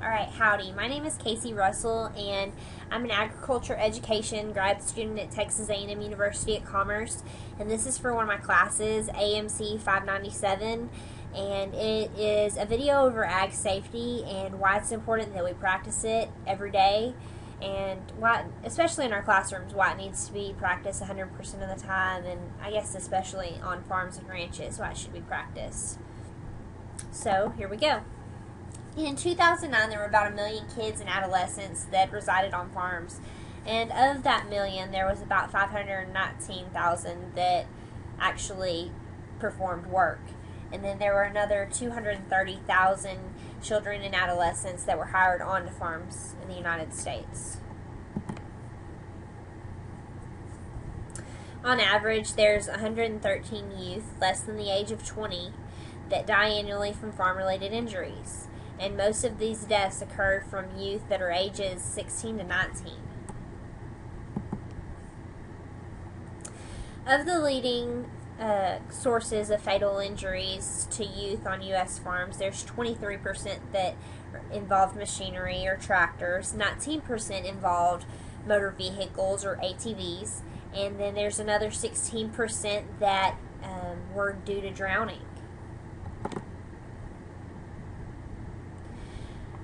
Alright, howdy. My name is Casey Russell, and I'm an agriculture education grad student at Texas A&M University at Commerce, and this is for one of my classes, AMC 597, and it is a video over ag safety and why it's important that we practice it every day, and why, especially in our classrooms, why it needs to be practiced 100% of the time, and I guess especially on farms and ranches, why it should be practiced. So, here we go. In 2009, there were about 1 million kids and adolescents that resided on farms. And of that million, there was about 519,000 that actually performed work. And then there were another 230,000 children and adolescents that were hired onto farms in the United States. On average, there's 113 youth less than the age of 20 that die annually from farm-related injuries. And most of these deaths occur from youth that are ages 16 to 19. Of the leading sources of fatal injuries to youth on U.S. farms, there's 23% that involved machinery or tractors, 19% involved motor vehicles or ATVs, and then there's another 16% that were due to drowning.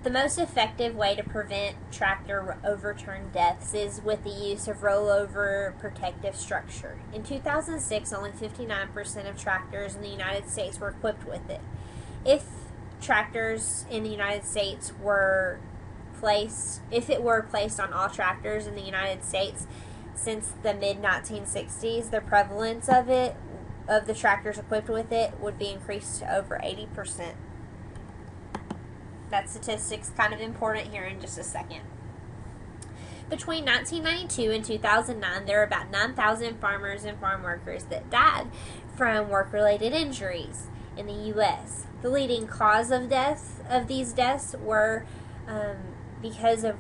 The most effective way to prevent tractor overturn deaths is with the use of rollover protective structure. In 2006, only 59% of tractors in the United States were equipped with it. If tractors in the United States were placed on all tractors in the United States since the mid-1960s, the prevalence of the tractors equipped with it would be increased to over 80%. That statistic's kind of important here in just a second. Between 1992 and 2009, there were about 9,000 farmers and farm workers that died from work-related injuries in the U.S. The leading cause of these deaths were because of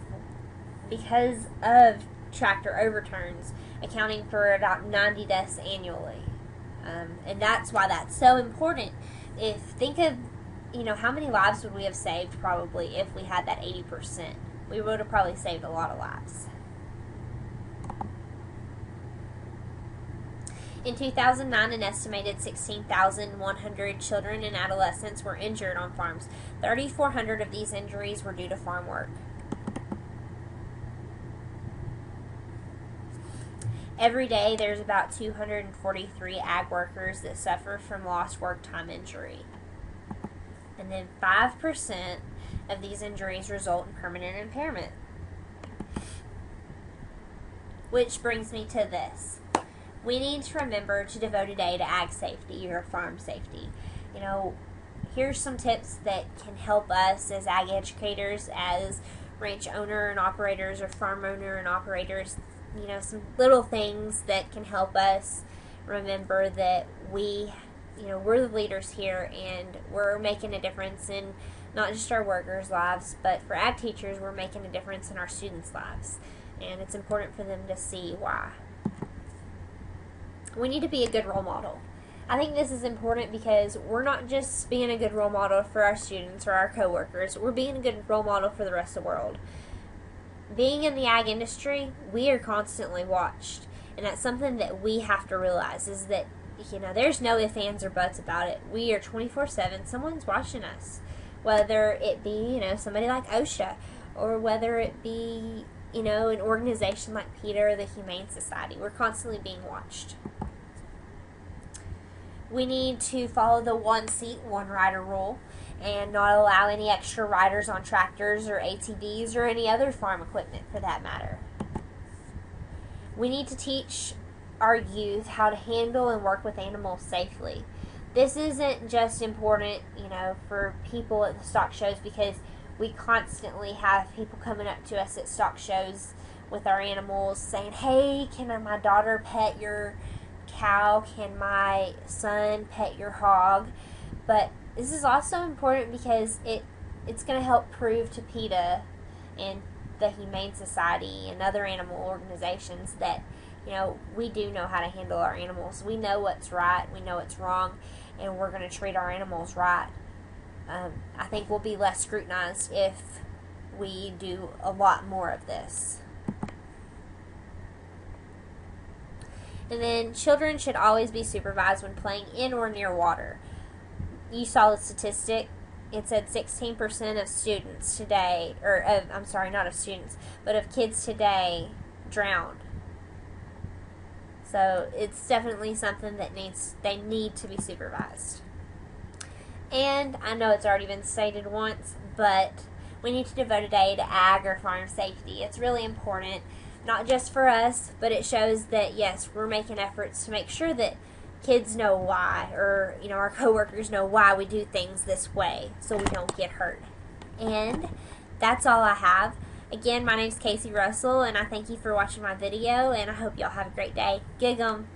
tractor overturns, accounting for about 90 deaths annually. And that's why that's so important. Think of how many lives would we have saved probably if we had that 80%? We would have probably saved a lot of lives. In 2009, an estimated 16,100 children and adolescents were injured on farms. 3,400 of these injuries were due to farm work. Every day, there's about 243 ag workers that suffer from lost work time injury. And then 5% of these injuries result in permanent impairment. Which brings me to this. We need to remember to devote a day to ag safety or farm safety. Here's some tips that can help us as ag educators, as ranch owner and operators or farm owner and operators. Some little things that can help us remember that we're the leaders here, and we're making a difference in not just our workers' lives, but for ag teachers, we're making a difference in our students' lives. And it's important for them to see why. We need to be a good role model. I think this is important because we're not just being a good role model for our students or our coworkers, we're being a good role model for the rest of the world. Being in the ag industry, we are constantly watched. And that's something that we have to realize, is that there's no ifs, ands, or buts about it. We are 24/7. Someone's watching us. Whether it be, somebody like OSHA, or whether it be, an organization like PETA or the Humane Society. We're constantly being watched. We need to follow the one seat, one rider rule, and not allow any extra riders on tractors or ATVs or any other farm equipment for that matter. We need to teach our youth how to handle and work with animals safely. This isn't just important, for people at the stock shows, because we constantly have people coming up to us at stock shows with our animals saying, "Hey, can my daughter pet your cow? Can my son pet your hog?" But this is also important because it's going to help prove to PETA and the Humane Society and other animal organizations that we do know how to handle our animals. We know what's right, we know what's wrong, and we're going to treat our animals right. I think we'll be less scrutinized if we do a lot more of this. And then children should always be supervised when playing in or near water. You saw the statistic. It said 16% of students today, not of students, but of kids today drown. So it's definitely something that they need to be supervised. And I know it's already been stated once, but we need to devote a day to ag or farm safety. It's really important, not just for us, but it shows that, yes, we're making efforts to make sure that kids know why, or, our coworkers know why we do things this way so we don't get hurt. And that's all I have. Again, my name's Casey Russell, and I thank you for watching my video, and I hope y'all have a great day. Gig 'em!